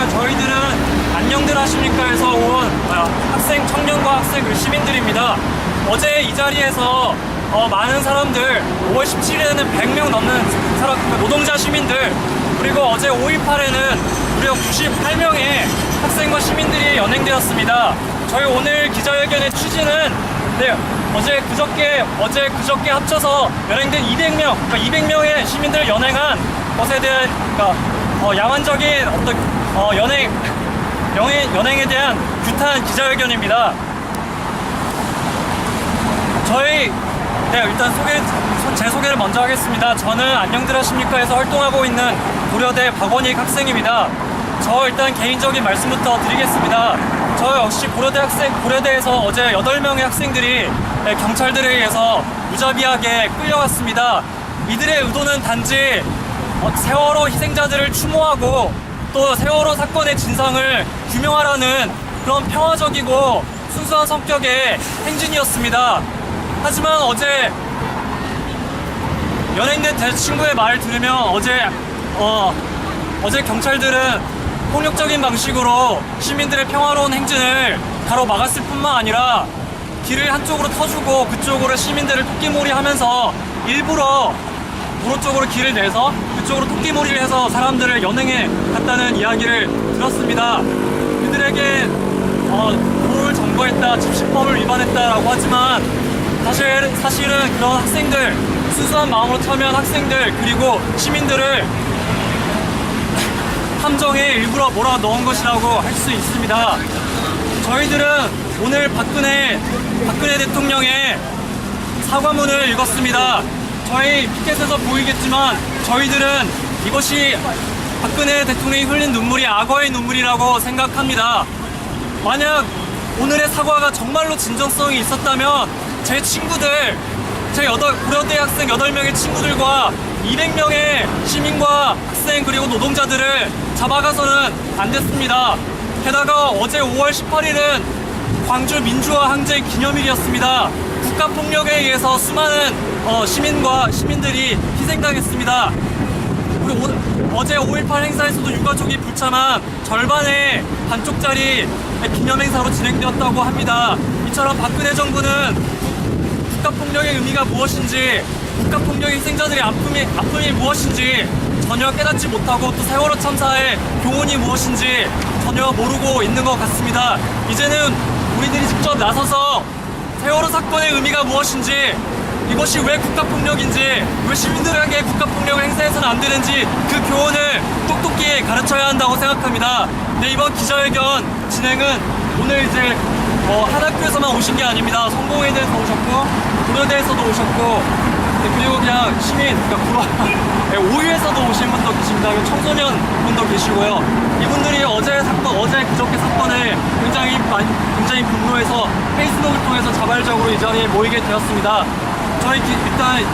저희들은 안녕들 하십니까에서 온 학생, 청년과 학생, 그리고 시민들입니다. 어제 이 자리에서 많은 사람들, 5월 17일에는 100명 넘는 사람, 노동자 시민들, 그리고 어제 5.18에는 무려 98명의 학생과 시민들이 연행되었습니다. 저희 오늘 기자회견의 취지는 어제 그저께 합쳐서 연행된 200명, 그러니까 200명의 시민들을 연행한 것에 대한 야만적인 어떤 연행에 대한 규탄 기자회견입니다. 일단 제 소개를 먼저 하겠습니다. 저는 안녕들 하십니까에서 활동하고 있는 고려대 박원익 학생입니다. 저 일단 개인적인 말씀부터 드리겠습니다. 저 역시 고려대에서 어제 8명의 학생들이 경찰들에 의해서 무자비하게 끌려갔습니다. 이들의 의도는 단지 세월호 희생자들을 추모하고 또 세월호 사건의 진상을 규명하라는 그런 평화적이고 순수한 성격의 행진이었습니다. 하지만 어제 연행된 제 친구의 말을 들으면 어제 경찰들은 폭력적인 방식으로 시민들의 평화로운 행진을 가로막았을 뿐만 아니라 길을 한쪽으로 터주고 그쪽으로 시민들을 토끼몰이 하면서 일부러 도로 쪽으로 길을 내서 그쪽으로 토끼몰이를 해서 사람들을 연행해 갔다는 이야기를 들었습니다. 그들에게 도로를 점거했다, 집시법을 위반했다라고 하지만 사실은 그런 학생들, 순수한 마음으로 참여한 학생들 그리고 시민들을 함정에 일부러 몰아넣은 것이라고 할 수 있습니다. 저희들은 오늘 박근혜 대통령의 사과문을 읽었습니다. 저희 피켓에서 보이겠지만 저희들은 이것이 박근혜 대통령이 흘린 눈물이 악어의 눈물이라고 생각합니다. 만약 오늘의 사과가 정말로 진정성이 있었다면 제 친구들, 고려대 학생 8명의 친구들과 200명의 시민과 학생 그리고 노동자들을 잡아가서는 안 됐습니다. 게다가 어제 5월 18일은 광주 민주화 항쟁 기념일이었습니다. 국가폭력에 의해서 수많은 시민들이 희생당했습니다. 그리고 어제 5.18 행사에서도 유가족이 불참한 절반의 반쪽짜리 기념행사로 진행되었다고 합니다. 이처럼 박근혜 정부는 국가폭력의 의미가 무엇인지, 국가폭력의 희생자들의 아픔이 무엇인지 전혀 깨닫지 못하고 또 세월호 참사의 교훈이 무엇인지 전혀 모르고 있는 것 같습니다. 이제는 우리들이 직접 나서서 세월호 사건의 의미가 무엇인지, 이것이 왜 국가폭력인지, 왜 시민들에게 국가폭력을 행사해서는 안 되는지 그 교훈을 똑똑히 가르쳐야 한다고 생각합니다. 네, 이번 기자회견 진행은 오늘 이제 한 학교에서만 오신 게 아닙니다. 성공회대에서 오셨고 고려대에서도 오셨고 그리고 그냥 시민, 오유에서도 오신 분도 계십니다. 그리고 청소년 분도 계시고요. 이분들이 어제 그저께 사건을 굉장히 분노해서 페이스북을 통해서 자발적으로 이 자리에 모이게 되었습니다. 저희 일단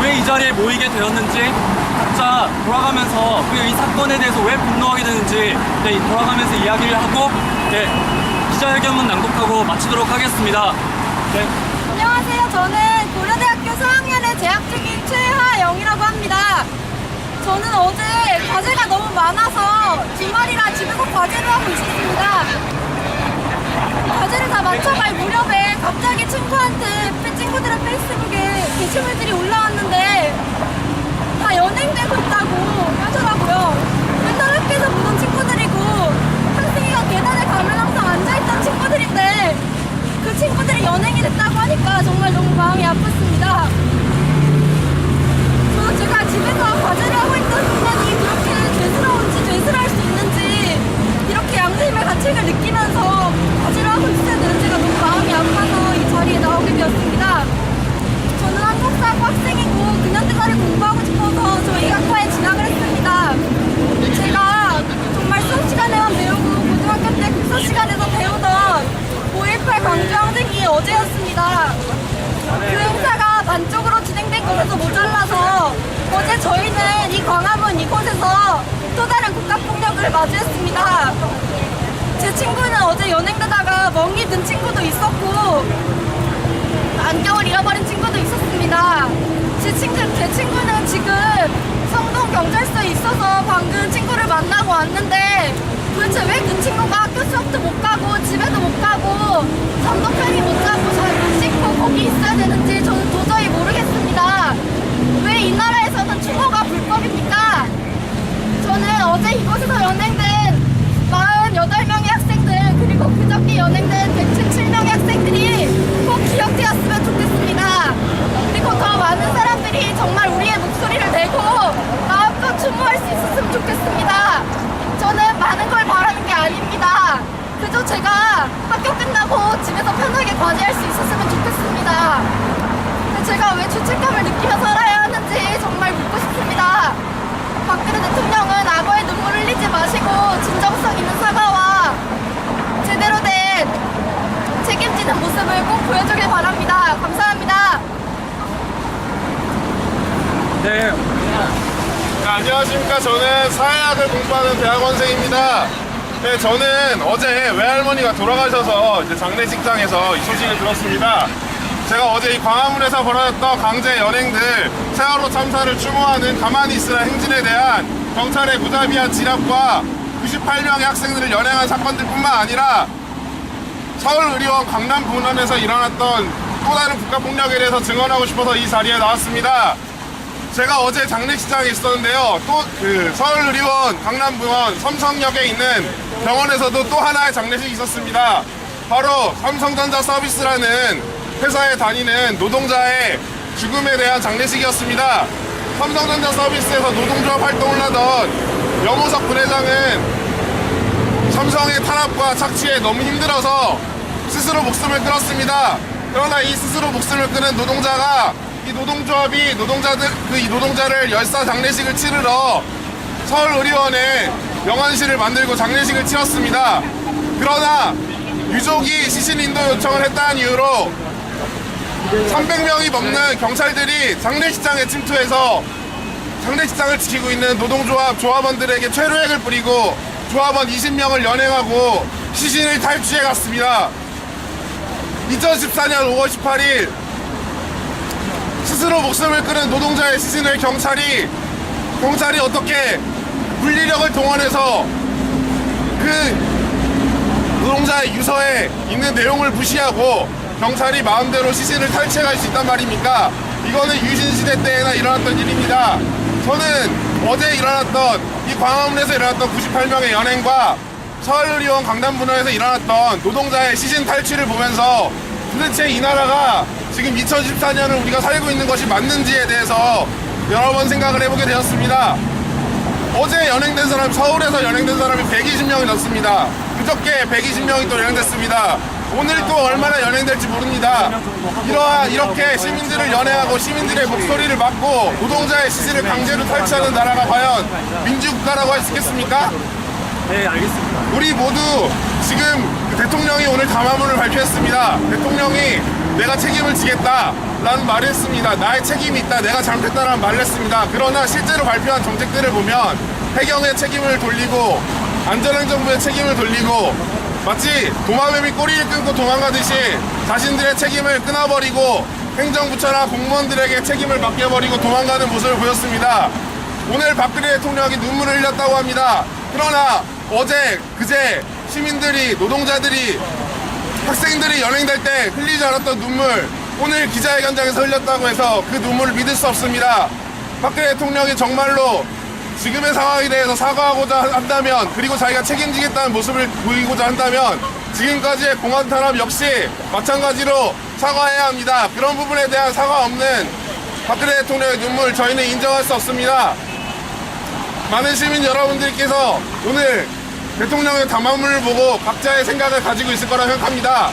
왜 이 자리에 모이게 되었는지 각자 돌아가면서 이 사건에 대해서 왜 분노하게 되는지 돌아가면서 이야기를 하고 기자회견문 낭독하고 마치도록 하겠습니다. 네. 안녕하세요. 저는 고려대학교 4학년에 재학 중인 최하영이라고 합니다. 저는 어제 과제가 너무 많아서 주말이라 집에서 과제를 하고 있었습니다. 과제를 다 맞춰갈 무렵에 갑자기 친구들의 페이스북에 게시물들이 올라왔는데 다 연행되고 있다고 하더라고요. 맨날 학교에서 보던 친구들이고 학생회가 계단에 가면 항상 앉아있던 친구들인데 그 친구들이 연행이 됐다고 하니까 정말 너무 마음이 아팠습니다. 제가 집에서 과제를 하고 있던 순간이 그렇게 죄스러울 수 있는지 이렇게 양심의 가책을 느끼면서 과제를 하고 있어야 되는지가 너무 마음이 아파서 이 자리에 나오게 되었습니다. 저는 한국사고 학생이고 근현대사를 공부하고 싶어서 저희 학과에 진학을 했습니다. 제가 정말 수업 시간에만 배우고 고등학교 때 국사 시간에서 배우던 5.18 광주항쟁이 어제였습니다. 그 행사가 반쪽으로 진행된 것에서 친구를 맞이했습니다. 제 친구는 어제 연행되다가 멍이 든 친구도 있었고 안경을 잃어버린 친구도 있었습니다. 제 친구는 지금 성동 경찰서에 있어서 방금 친구를 만나고 왔는데 도대체 왜 그 친구가 학교 수업도 못 가고 집에도 못 가고 잠도 편히 못 자고 잘 못 씻고 거기 있어야 되는지 저는 도저히 모르겠습니다. 왜 이 나라에서는 추모가 불법입니까? 저는 어제 이곳에서 연행된 48명의 학생들 그리고 그저께 연행된 177명의 학생들이 꼭 기억되었으면 좋겠습니다. 그리고 더 많은 사람들이 정말 우리의 목소리를 내고 마음껏 추모할 수 있었으면 좋겠습니다. 저는 많은 걸 바라는 게 아닙니다. 그저 제가 학교 끝나고 집에서 편하게 과제할 수 있었으면 좋겠습니다. 근데 제가 왜 죄책감을 느끼며 살아야 하는지 정말 묻고 싶습니다. 박근혜 대통령은 악어의 눈물을 흘리지 마시고 진정성 있는 사과와 제대로 된 책임지는 모습을 꼭 보여주길 바랍니다. 감사합니다. 네. 네, 안녕하십니까. 저는 사회학을 공부하는 대학원생입니다. 네, 저는 어제 외할머니가 돌아가셔서 이제 장례식장에서 이 소식을 들었습니다. 제가 어제 이 광화문에서 벌어졌던 강제 연행들, 세월호 참사를 추모하는 가만히 있으라 행진에 대한 경찰의 무자비한 진압과 98명의 학생들을 연행한 사건들뿐만 아니라 서울의료원 강남분원에서 일어났던 또 다른 국가폭력에 대해서 증언하고 싶어서 이 자리에 나왔습니다. 제가 어제 장례식장에 있었는데요. 또 서울의료원 강남병원 삼성역에 있는 병원에서도 또 하나의 장례식이 있었습니다. 바로 삼성전자 서비스라는 회사에 다니는 노동자의 죽음에 대한 장례식이었습니다. 삼성전자 서비스에서 노동조합 활동을 하던 염호석 부회장은 삼성의 탄압과 착취에 너무 힘들어서 스스로 목숨을 끊었습니다. 그러나 이 스스로 목숨을 끊은 노동자가 이 노동조합이 이 노동자를 열사 장례식을 치르러 서울의료원에 명환실을 만들고 장례식을 치렀습니다. 그러나 유족이 시신 인도 요청을 했다는 이유로 300명이 넘는 경찰들이 장례식장에 침투해서 장례식장을 지키고 있는 노동조합 조합원들에게 최루액을 뿌리고 조합원 20명을 연행하고 시신을 탈취해 갔습니다. 2014년 5월 18일 스스로 목숨을 끊은 노동자의 시신을 경찰이 어떻게 분리력을 동원해서 그 노동자의 유서에 있는 내용을 무시하고 경찰이 마음대로 시신을 탈취해 갈 수 있단 말입니까? 이거는 유신시대 때나 일어났던 일입니다. 저는 어제 일어났던 이 광화문에서 일어났던 98명의 연행과 서울의료원 강남분원에서 일어났던 노동자의 시신 탈취를 보면서 도대체 이 나라가 지금 2014년을 우리가 살고 있는 것이 맞는지에 대해서 여러 번 생각을 해보게 되었습니다. 어제 연행된 사람, 서울에서 연행된 사람이 120명이 넘습니다. 그저께 120명이 또 연행됐습니다. 오늘 또 얼마나 연행될지 모릅니다. 이렇게 시민들을 연행하고 시민들의 목소리를 막고 노동자의 시신을 강제로 탈취하는 나라가 과연 민주국가라고 할 수 있겠습니까? 네, 알겠습니다. 우리 모두 지금 대통령이 오늘 담화문을 발표했습니다. 대통령이 내가 책임을 지겠다라는 말을 했습니다. 나의 책임이 있다, 내가 잘못했다라는 말을 했습니다. 그러나 실제로 발표한 정책들을 보면 해경의 책임을 돌리고 안전행정부의 책임을 돌리고 마치 도마뱀이 꼬리를 끊고 도망가듯이 자신들의 책임을 끊어버리고 행정부처나 공무원들에게 책임을 맡겨버리고 도망가는 모습을 보였습니다. 오늘 박근혜 대통령이 눈물을 흘렸다고 합니다. 그러나 어제, 그제 시민들이, 노동자들이, 학생들이 연행될 때 흘리지 않았던 눈물, 오늘 기자회견장에서 흘렸다고 해서 그 눈물을 믿을 수 없습니다. 박근혜 대통령이 정말로 지금의 상황에 대해서 사과하고자 한다면, 그리고 자기가 책임지겠다는 모습을 보이고자 한다면 지금까지의 공안 탄압 역시 마찬가지로 사과해야 합니다. 그런 부분에 대한 사과 없는 박근혜 대통령의 눈물, 저희는 인정할 수 없습니다. 많은 시민 여러분들께서 오늘 대통령의 담화문을 보고 각자의 생각을 가지고 있을 거라 생각합니다.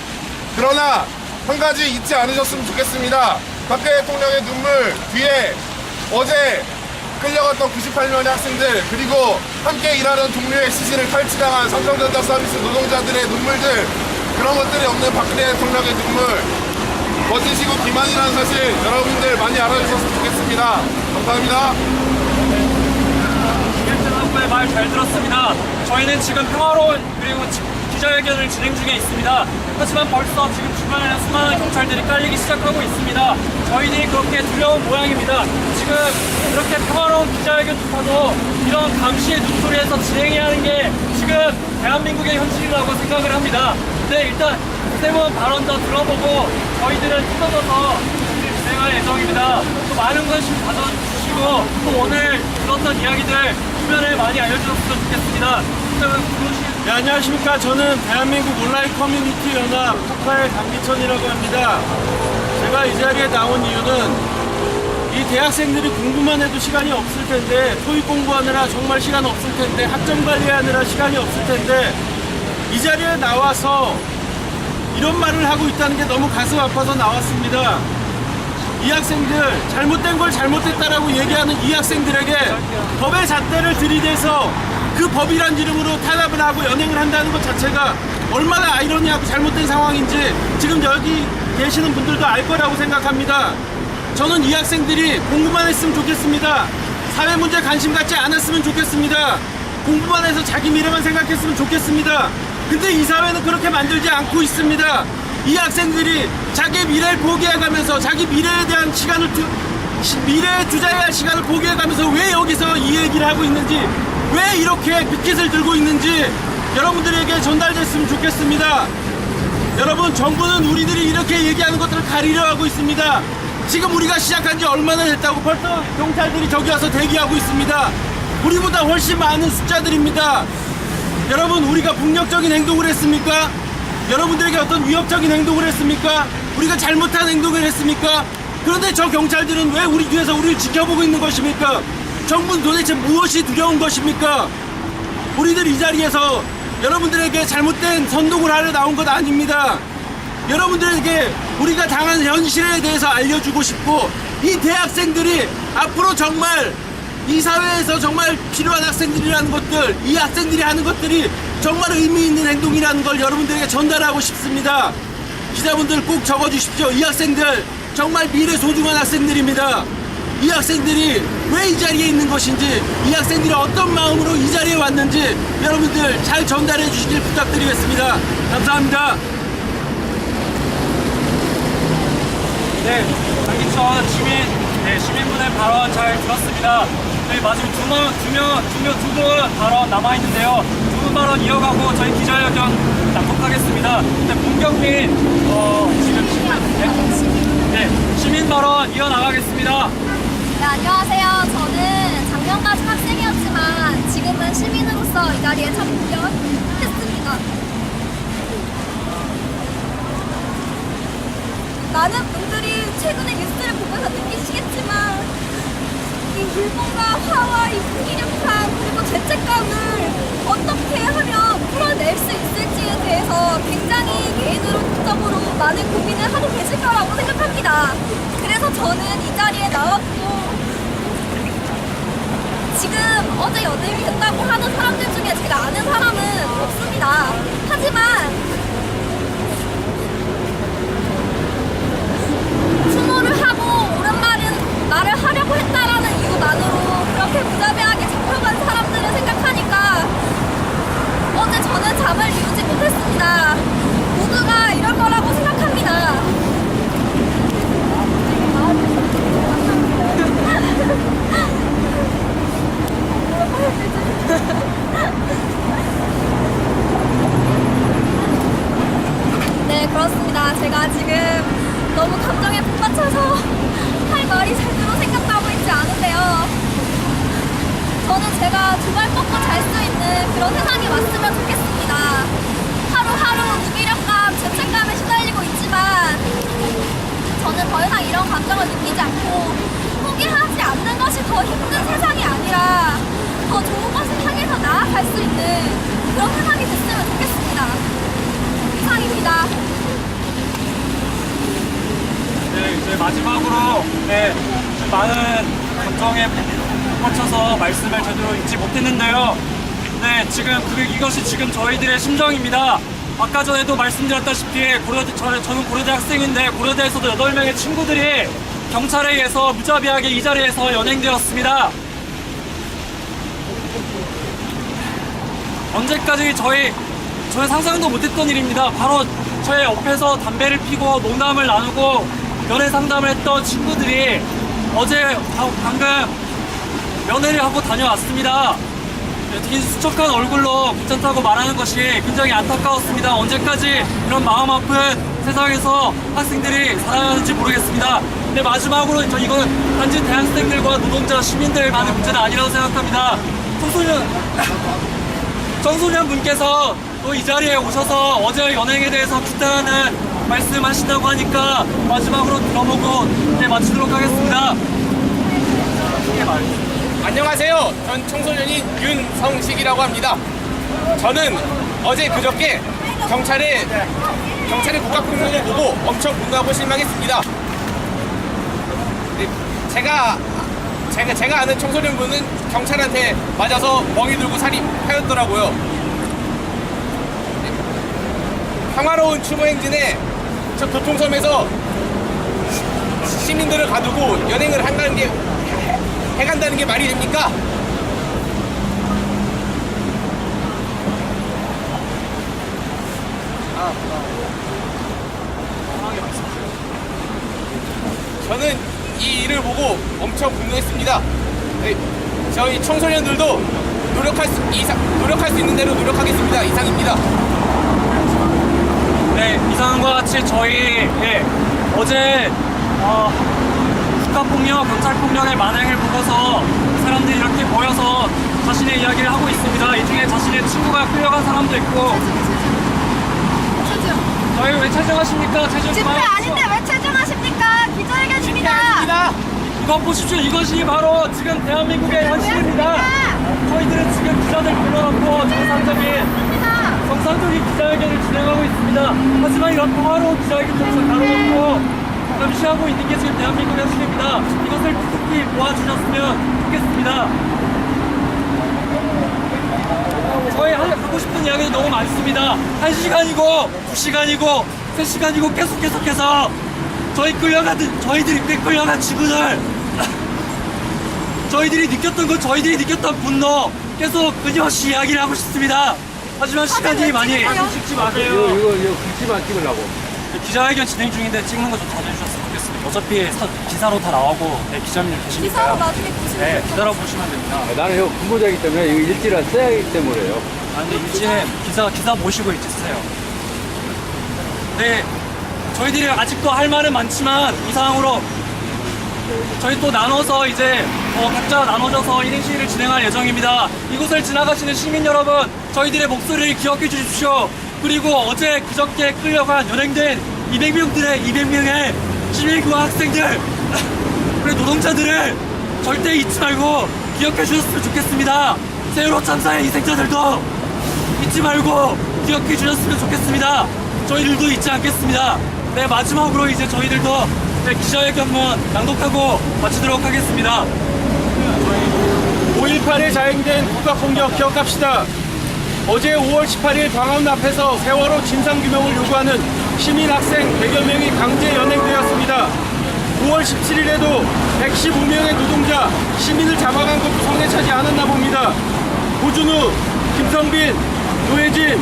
그러나 한 가지 잊지 않으셨으면 좋겠습니다. 박근혜 대통령의 눈물 뒤에 어제 끌려갔던 98명의 학생들, 그리고 함께 일하는 동료의 시신을 탈취당한 삼성전자 서비스 노동자들의 눈물들, 그런 것들이 없는 박근혜 대통령의 눈물, 거짓이고 기만이라는 사실 여러분들 많이 알아주셨으면 좋겠습니다. 감사합니다. 말 잘 들었습니다. 저희는 지금 평화로운 그리고 기자회견을 진행 중에 있습니다. 하지만 벌써 지금 주변에 수많은 경찰들이 깔리기 시작하고 있습니다. 저희들이 그렇게 두려운 모양입니다. 지금 이렇게 평화로운 기자회견조차도 이런 감시의 눈초리에서 진행해야 하는 게 지금 대한민국의 현실이라고 생각을 합니다. 네, 일단 세분 발언 더 들어보고 저희들은 흩어져서 진행할 예정입니다. 또 많은 관심 가져주시고 또 오늘 들었던 이야기들 주변에 많이 알려주셨으면 좋겠습니다. 네, 안녕하십니까. 저는 대한민국 온라인 커뮤니티 연합 토카의 강기천이라고 합니다. 제가 이 자리에 나온 이유는 이 대학생들이 공부만 해도 시간이 없을 텐데, 토익 공부하느라 정말 시간 없을 텐데, 학점 관리하느라 시간이 없을 텐데, 이 자리에 나와서 이런 말을 하고 있다는 게 너무 가슴 아파서 나왔습니다. 이 학생들, 잘못된 걸 잘못했다라고 얘기하는 이 학생들에게 법의 잣대를 들이대서 그 법이란 이름으로 탄압을 하고 연행을 한다는 것 자체가 얼마나 아이러니하고 잘못된 상황인지 지금 여기 계시는 분들도 알 거라고 생각합니다. 저는 이 학생들이 공부만 했으면 좋겠습니다. 사회 문제 관심 갖지 않았으면 좋겠습니다. 공부만 해서 자기 미래만 생각했으면 좋겠습니다. 근데 이 사회는 그렇게 만들지 않고 있습니다. 이 학생들이 자기 미래를 포기해가면서 자기 미래에 대한 미래에 투자해야 할 시간을 포기해가면서 왜 여기서 이 얘기를 하고 있는지, 왜 이렇게 빅킷을 들고 있는지 여러분들에게 전달됐으면 좋겠습니다. 여러분, 정부는 우리들이 이렇게 얘기하는 것들을 가리려 하고 있습니다. 지금 우리가 시작한 지 얼마나 됐다고 벌써 경찰들이 저기 와서 대기하고 있습니다. 우리보다 훨씬 많은 숫자들입니다. 여러분, 우리가 폭력적인 행동을 했습니까? 여러분들에게 어떤 위협적인 행동을 했습니까? 우리가 잘못한 행동을 했습니까? 그런데 저 경찰들은 왜 우리 뒤에서 우리를 지켜보고 있는 것입니까? 정부는 도대체 무엇이 두려운 것입니까? 우리들 이 자리에서 여러분들에게 잘못된 선동을 하려 나온 것 아닙니다. 여러분들에게 우리가 당한 현실에 대해서 알려주고 싶고, 이 대학생들이 앞으로 정말 이 사회에서 정말 필요한 학생들이라는 것들, 이 학생들이 하는 것들이 정말 의미 있는 행동이라는 걸 여러분들에게 전달하고 싶습니다. 기자분들 꼭 적어주십시오. 이 학생들 정말 미래 소중한 학생들입니다. 이 학생들이 왜 이 자리에 있는 것인지, 이 학생들이 어떤 마음으로 이 자리에 왔는지 여러분들 잘 전달해 주시길 부탁드리겠습니다. 감사합니다. 네, 강기천 시민분의 발언 잘 들었습니다. 네, 마지막 두 분 발언 남아있는데요. 두 분 발언 이어가고 저희 기자회견 납독하겠습니다. 네, 문경민, 지금 시민 발언 이어나가겠습니다. 네, 안녕하세요. 저는 작년까지 학생이었지만 지금은 시민으로서 이 자리에 참여했습니다. 많은 분들이 최근에 뉴스를 보면서 느끼시겠지만 이 일본과 하와이 무기력함 그리고 죄책감을 어떻게 하면 풀어낼 수 있을지에 대해서 굉장히 개인적으로 많은 고민을 하고 계실 거라고 생각합니다. 그래서 저는 이 자리에 나왔고, 지금 어제 연행이 됐다고 하는 사람들 중에 제가 아는 사람은 없습니다. 하지만 추모를 하고 옳은 말을 하려고 했다라는 이유만으로 그렇게 무자비하게 잡혀간 사람들을 생각하니까 어제 저는 잠을 이루지 못했습니다. 모두가 이럴 거라고 생각합니다. 네, 그렇습니다. 제가 지금 너무 감정에 북받쳐서 할 말이 제대로 생각나고 있지 않은데요. 저는 제가 두 발 뻗고 잘 수 있는 그런 세상이 왔으면 좋겠습니다. 하루하루 무기력감, 죄책감에 시달리고 있지만 저는 더 이상 이런 감정을 느끼지 않고 포기하지 않는 것이 더 힘든 세상이 아니라 더 좋은 것을 향해서 나아갈 수 있는 그런 세상이 됐으면 좋겠습니다. 이상입니다. 네, 이제 마지막으로 많은 감정에 꽂혀서 말씀을 제대로 읽지 못했는데요. 네, 지금 이것이 지금 저희들의 심정입니다. 아까 전에도 말씀드렸다시피 저는 고려대 학생인데 고려대에서도 8명의 친구들이 경찰에 의해서 무자비하게 이 자리에서 연행되었습니다. 언제까지 저희 상상도 못했던 일입니다. 바로 저의 옆에서 담배를 피고 농담을 나누고 연애 상담을 했던 친구들이 어제 방금 면회를 하고 다녀왔습니다. 되게 수척한 얼굴로 괜찮다고 말하는 것이 굉장히 안타까웠습니다. 언제까지 이런 마음 아픈 세상에서 학생들이 살아가는지 모르겠습니다. 근데 마지막으로 이건 단지 대학생들과 노동자, 시민들 많은 문제는 아니라고 생각합니다. 청소년 분께서 또 이 자리에 오셔서 어제 연행에 대해서 규탄하는 말씀하신다고 하니까 마지막으로 들어보고 마치도록 하겠습니다. 안녕하세요. 전 청소년인 윤성식이라고 합니다. 저는 어제 그저께 경찰의 국가폭력을 보고 엄청 분노하고 실망했습니다. 제가 아는 청소년분은 경찰한테 맞아서 멍이 들고 살인하였더라고요. 평화로운 추모 행진에 저 교통섬에서 시민들을 가두고 연행을 해간다는 게 말이 됩니까? 저는 이 일을 보고 엄청 분노했습니다. 네, 저희 청소년들도 노력할 수 있는 대로 노력하겠습니다. 이상입니다. 네, 이상과 같이 저희 어제 국가폭력, 경찰폭력의 만행을 보고서 사람들이 이렇게 모여서 자신의 이야기를 하고 있습니다. 이 중에 자신의 친구가 끌려간 사람도 있고. 저희 왜 체증하십니까? 체증 집회 아닌데 왜 체증하십니까? 기자회견입니다. 이거 보십시오. 이것이 바로 지금 대한민국의 현실입니다. 저희들은 지금 기자들 불러놓고 정상적인 기자회견을 진행하고 있습니다. 하지만 이런 평화로운 기자회견조차 가로막고 감시하고 있는 게 지금 대한민국의 현실입니다. 이것을 특히 모아주셨으면 좋겠습니다. 저희 하고 싶은 이야기는 너무 많습니다. 1시간이고 2시간이고 3시간이고 계속해서 저희들이 끌려간 지구들 저희들이 느꼈던 분노 계속 끊임없이 이야기를 하고 싶습니다. 하지만 시간이 많이 찍지 마세요. 이거 글씨만 찍으려고. 기자회견 진행 중인데 찍는 거 좀 자제해주셨으면 좋겠습니다. 어차피 기사로 다 나오고 기자님 기사로 계시니까요. 나중에 보시면 네, 기사로 보시면 됩니다. 나는 형 근무자이기 때문에 이거 일지를 써야 하기 때문에요. 근데 일지에 기사 모시고 일지 쓰세요. 네, 저희들이 아직도 할 말은 많지만 이 상황으로 저희 또 나눠서 이제 각자 나눠져서 1인 시위를 진행할 예정입니다. 이곳을 지나가시는 시민 여러분, 저희들의 목소리를 기억해 주십시오. 그리고 어제 그저께 끌려간 연행된 200명의 시민과 학생들 그리고 노동자들을 절대 잊지 말고 기억해 주셨으면 좋겠습니다. 세월호 참사의 희생자들도 잊지 말고 기억해 주셨으면 좋겠습니다. 저희들도 잊지 않겠습니다. 네, 마지막으로 이제 저희들도 기자회견문 낭독하고 마치도록 하겠습니다. 5.18에 자행된 국가폭력 기억합시다. 어제 5월 18일 광화문 앞에서 세월호 진상규명을 요구하는 시민 학생 100여 명이 강제 연행되었습니다. 5월 17일에도 115명의 노동자, 시민을 잡아간 것도 성에 차지 않았나 봅니다. 고준우, 김성빈, 노혜진,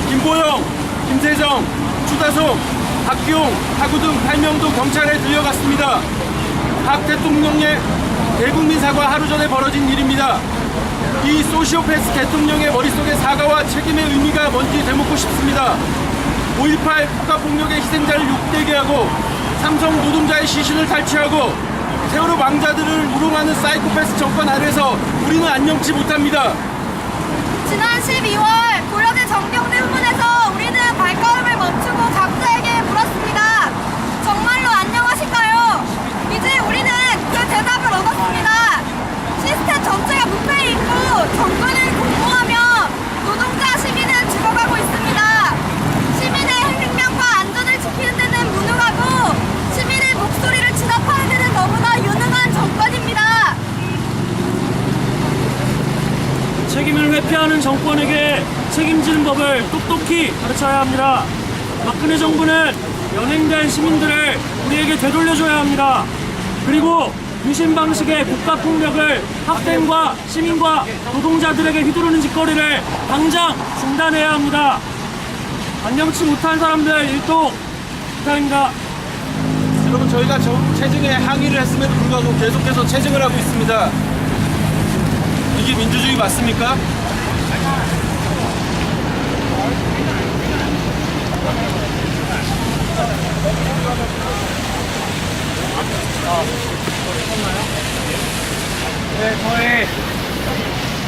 김보영, 김세정, 추다송, 박기용, 하구 등 8명도 경찰에 들려갔습니다. 박 대통령의 대국민 사과 하루 전에 벌어진 일입니다. 이 소시오패스 대통령의 머릿속에 사과와 책임의 의미가 뭔지 되묻고 싶습니다. 5.18 국가폭력의 희생자를 욕되게 하고 삼성 노동자의 시신을 탈취하고 세월호 망자들을 우롱하는 사이코패스 정권 아래서 우리는 안녕치 못합니다. 지난 12월 고려대 정경대 후문에서 우리는 발걸음을 멈추고 각자에게 물었습니다. 정말로 안녕하실까요? 이제 우리는 그 대답을 얻었습니다. 시스템 전체가 무패에 있고 정권을 공모하며 노동자 시민은 죽어가고 있습니다. 시민의 생명과 안전을 지키는 데는 무능하고 시민의 목소리를 진압하는 데는 너무나 유능한 정권입니다. 책임을 회피하는 정권에게 책임지는 법을 똑똑히 가르쳐야 합니다. 박근혜 정부는 연행된 시민들을 우리에게 되돌려줘야 합니다. 그리고 유신 방식의 국가폭력을 학생과 시민과 노동자들에게 휘두르는 짓거리를 당장 중단해야 합니다. 안녕치 못한 사람들 일도 부탁입니다. 여러분 저희가 체증에 항의를 했음에도 불구하고 계속해서 체증을 하고 있습니다. 이게 민주주의 맞습니까?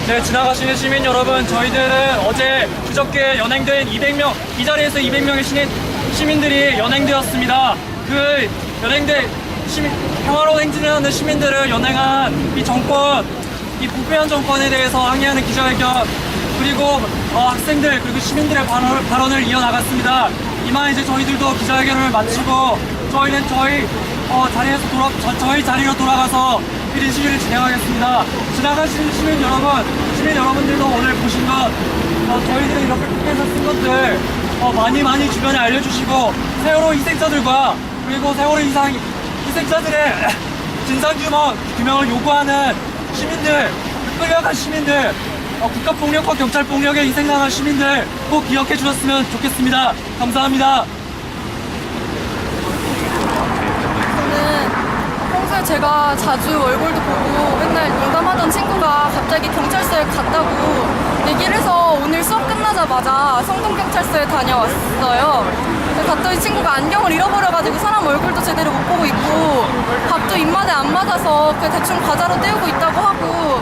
네, 지나가시는 시민 여러분, 저희들은 어제 그저께 연행된 200명, 이 자리에서 200명의 시민들이 연행되었습니다. 그 연행된 평화로운 행진을 하는 시민들을 연행한 이 정권, 이 부패한 정권에 대해서 항의하는 기자회견, 그리고 학생들, 그리고 시민들의 발언을 이어나갔습니다. 이만 이제 저희들도 기자회견을 마치고 저희는 저희 자리로 돌아가서 1인 시위를 진행하겠습니다. 지나가시는 시민 여러분들도 오늘 보신 것, 저희들이 이렇게 국회에서 쓴 것들 많이 주변에 알려주시고 세월호 희생자들과 그리고 세월호 희생자들의 진상규명을 요구하는 시민들, 끌려간 시민들, 국가폭력과 경찰폭력에 희생당한 시민들 꼭 기억해 주셨으면 좋겠습니다. 감사합니다. 평소에 제가 자주 얼굴도 보고 맨날 농담하던 친구가 갑자기 경찰서에 갔다고 얘기를 해서 오늘 수업 끝나자마자 성동경찰서에 다녀왔어요. 갔더니 친구가 안경을 잃어버려가지고 사람 얼굴도 제대로 못 보고 있고 밥도 입맛에 안 맞아서 그 대충 과자로 때우고 있다고 하고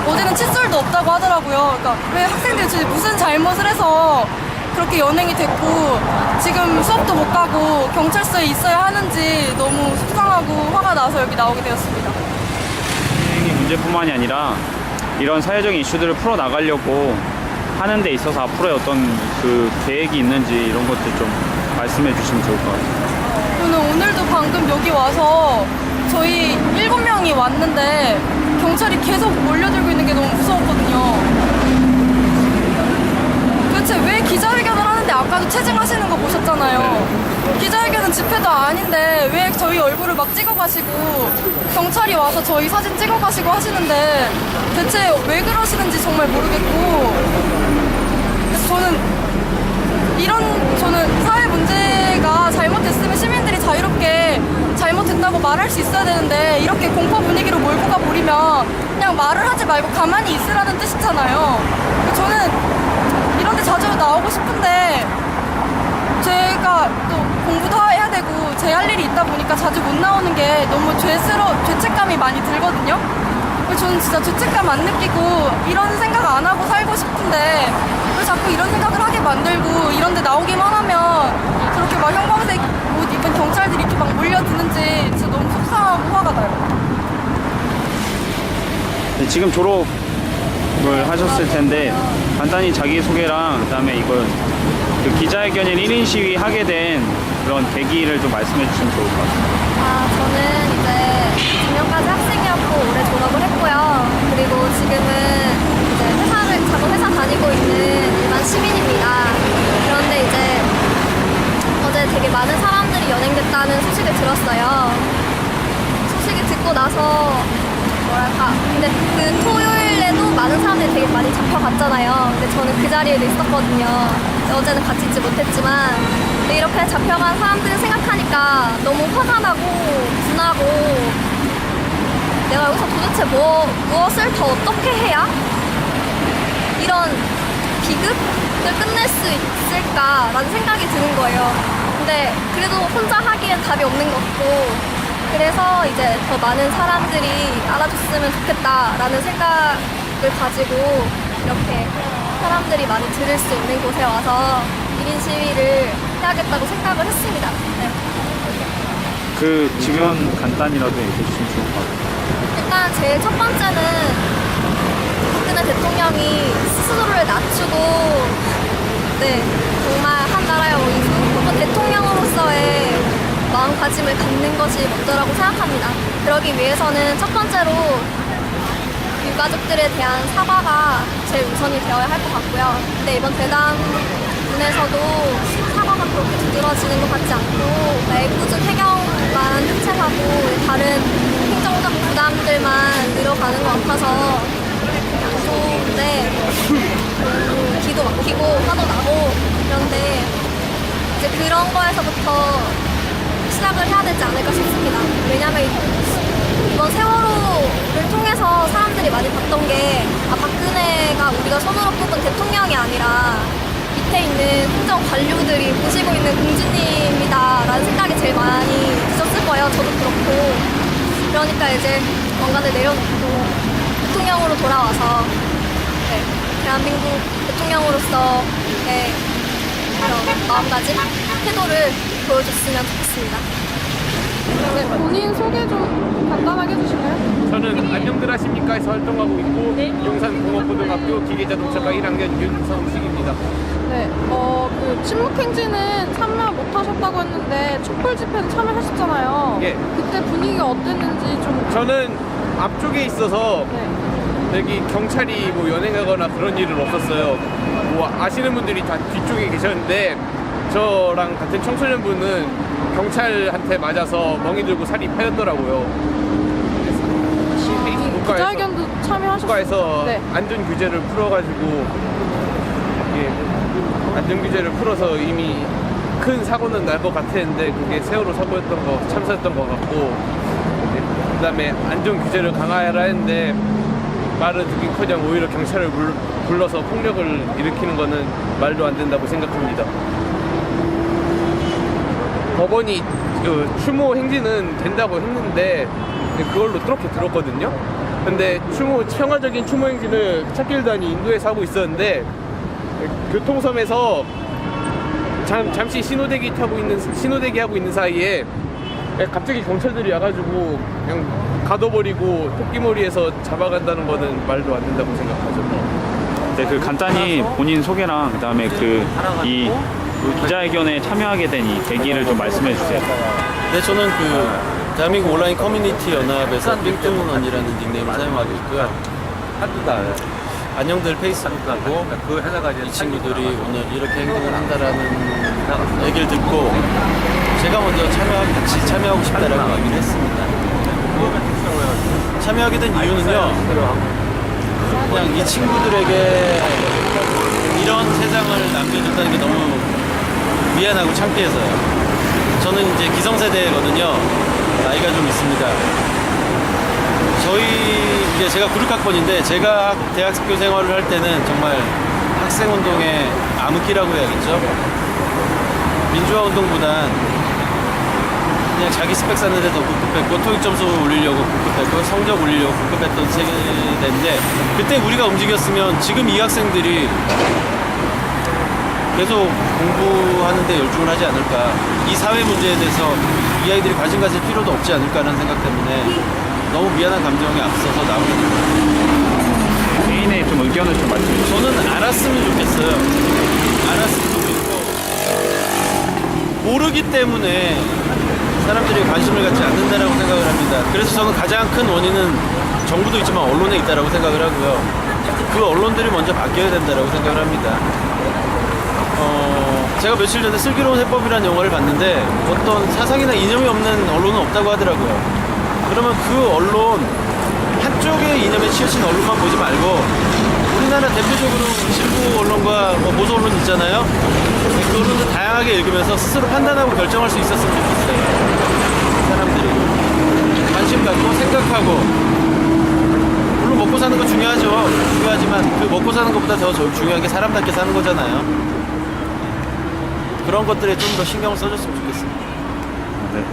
어제는 칫솔도 없다고 하더라고요. 그러니까 왜 학생들이 도대체 무슨 잘못을 해서 그렇게 연행이 됐고 지금 수업도 못 가고 경찰서에 있어야 하는지 너무 속상하고 화가 나서 여기 나오게 되었습니다. 행위 문제뿐만이 아니라 이런 사회적인 이슈들을 풀어나가려고 하는 데 있어서 앞으로의 어떤 그 계획이 있는지 이런 것들 좀 말씀해 주시면 좋을 것 같아요. 저는 오늘도 방금 여기 와서 저희 7명이 왔는데 경찰이 계속 몰려들고 있는 게 너무 무서웠거든요. 도대체 왜 기자회견을 하는데 아까도 체증하시는 거 보셨잖아요. 기자회견은 집회도 아닌데 왜 저희 얼굴을 막 찍어가시고 경찰이 와서 저희 사진 찍어가시고 하시는데 대체 왜 그러시는지 정말 모르겠고 저는 사회 문제가 잘못됐으면 시민들이 자유롭게 잘못됐다고 말할 수 있어야 되는데 이렇게 공포 분위기로 몰고 가버리면 그냥 말을 하지 말고 가만히 있으라는 뜻이잖아요. 저는 이런 데 자주 나오고 싶은데 제가 또 공부도 해야 되고 제 할 일이 있다 보니까 자주 못 나오는 게 너무 죄책감이 많이 들거든요. 저는 진짜 죄책감 안 느끼고 이런 생각 안 하고 살고 싶은데 왜 자꾸 이런 생각을 하게 만들고 이런 데 나오기만 하면 저렇게 막 형광색 옷 입은 경찰들이 이렇게 막 몰려드는지 진짜 너무 속상하고 화가 나요. 네, 지금 졸업을 하셨을 텐데 간단히 자기소개랑 그다음에 이걸 그 기자회견인 1인 시위 하게 된 그런 계기를 좀 말씀해 주시면 좋을 것 같아요. 저는 이제 작년까지 학생이었고 올해 졸업을 했고요. 그리고 지금은 이제 작은 회사 다니고 있는 일반 시민입니다. 그런데 이제 어제 되게 많은 사람들이 연행됐다는 소식을 들었어요. 소식을 듣고 나서 근데 그 토요일에도 많은 사람들이 되게 많이 잡혀갔잖아요. 근데 저는 그 자리에도 있었거든요. 어제는 같이 있지 못했지만 근데 이렇게 잡혀간 사람들을 생각하니까 너무 화가 나고 분하고 내가 여기서 도대체 무엇을 더 어떻게 해야 이런 비극을 끝낼 수 있을까라는 생각이 드는 거예요. 근데 그래도 혼자 하기엔 답이 없는 것 같고 그래서 이제 더 많은 사람들이 알아줬으면 좋겠다라는 생각을 가지고 이렇게 사람들이 많이 들을 수 있는 곳에 와서 1인 시위를 해야겠다고 생각을 했습니다. 네. 그 지금 간단히라도 얘기해 주시면 좋을 것 같아요. 일단 제일 첫 번째는 박근혜 대통령이 스스로를 낮추고 정말 한 나라의 원수 혹은 대통령으로서의 마음가짐을 갖는 것이 먼저라고 생각합니다. 그러기 위해서는 첫 번째로 유가족들에 대한 사과가 제일 우선이 되어야 할 것 같고요. 근데 이번 대담문에서도 사과가 그렇게 두드러지는 것 같지 않고 애꿎은 해경만 흑채하고 다른 행정적 부담 화도 나고 그런데 이제 그런 거에서부터 시작을 해야 되지 않을까 싶습니다. 왜냐면 이번 세월호를 통해서 사람들이 많이 봤던 게 박근혜가 우리가 손으로 뽑은 대통령이 아니라 밑에 있는 행정 관료들이 모시고 있는 공주님이다라는 생각이 제일 많이 드셨을 거예요. 저도 그렇고. 그러니까 이제 왕관을 내려놓고 대통령으로 돌아와서 대한민국 대통령으로서의 그런 마음가짐, 태도를 보여줬으면 좋겠습니다. 네, 본인 소개 좀 간단하게 해주실까요? 저는 안녕들 하십니까에서 활동하고 있고 용산공업고등학교 기계자동차과 1학년 윤성식입니다. 네, 그 침묵행진은 참여 못하셨다고 했는데 촛불 집회는 참여하셨잖아요. 예. 그때 분위기가 어땠는지 좀. 저는 앞쪽에 있어서 네. 여기 경찰이 뭐 연행하거나 그런 일은 없었어요. 뭐 아시는 분들이 다 뒤쪽에 계셨는데 저랑 같은 청소년분은 경찰한테 맞아서 멍이 들고 살이 파였더라고요. 기자회견도 참여하셨어요? 국가에서 네. 안전 규제를 풀어가지고 안전 규제를 풀어서 이미 큰 사고는 날 것 같았는데 그게 세월호 사고였던 거 참사였던 것 같고 그다음에 안전 규제를 강화하라 했는데 말을 듣기커녕 오히려 경찰을 불러서 폭력을 일으키는 거는 말도 안 된다고 생각합니다. 법원이 추모 행진은 된다고 했는데 그걸로 그렇게 들었거든요. 근데 평화적인 추모 행진을 찾길단이 인도에서 하고 있었는데 교통섬에서 잠시 신호대기 하고 있는 사이에 갑자기 경찰들이 와가지고 그냥 가둬버리고 토끼머리에서 잡아간다는 거는 말도 안 된다고 생각하죠. 네, 그 간단히 본인 소개랑 그다음에 이 기자회견에 참여하게 된 이 계기를 좀 말씀해 주세요. 네, 저는 대한민국 온라인 커뮤니티 연합에서 빅뜨문 언니라는 닉네임을 사용하고 있고요. 안녕들 페이스북하고 이 친구들이 오늘 이렇게 행동을 한다라는 얘기를 듣고 제가 먼저 같이 참여하고 싶다라고 얘기를 했습니다. 참여하게 된 이유는요, 그냥 이 친구들에게 이런 세상을 남겨줬다는 게 너무 미안하고 창피해서요. 저는 이제 기성세대거든요. 나이가 좀 있습니다. 제가 96학번인데 제가 대학교 생활을 할 때는 정말 학생운동의 암흑기라고 해야겠죠. 민주화운동보단 그냥 자기 스펙 쌓는 데 더 급급했고 토익 점수 올리려고 급급했고 성적 올리려고 급급했던 세대인데 그때 우리가 움직였으면 지금 이 학생들이 계속 공부하는 데 열중을 하지 않을까. 이 사회 문제에 대해서 이 아이들이 관심 가질 필요도 없지 않을까라는 생각 때문에 너무 미안한 감정이 앞서서 나오게 됩니다. 개인의 좀 의견을 좀 말씀해 주세요. 저는 알았으면 좋겠어요. 알았으면 좋겠고 모르기 때문에 사람들이 관심을 갖지 않는다라고 생각을 합니다. 그래서 저는 가장 큰 원인은 정부도 있지만 언론에 있다라고 생각을 하고요. 그 언론들이 먼저 바뀌어야 된다라고 생각을 합니다. 제가 며칠 전에 슬기로운 해법이라는 영화를 봤는데 어떤 사상이나 이념이 없는 언론은 없다고 하더라고요. 그러면 그 언론 한쪽의 이념에 치우친 언론만 보지 말고 우리나라 대표적으로 진보 언론과 보수 언론 있잖아요. 그 언론을 다양하게 읽으면서 스스로 판단하고 결정할 수 있었으면 좋겠어요. 사람들이 관심 갖고 생각하고 물론 먹고 사는 거 중요하죠. 중요하지만 그 먹고 사는 것보다 더 중요한 게 사람답게 사는 거잖아요. 그런 것들에 좀 더 신경을 써줬으면 좋겠습니다. 네.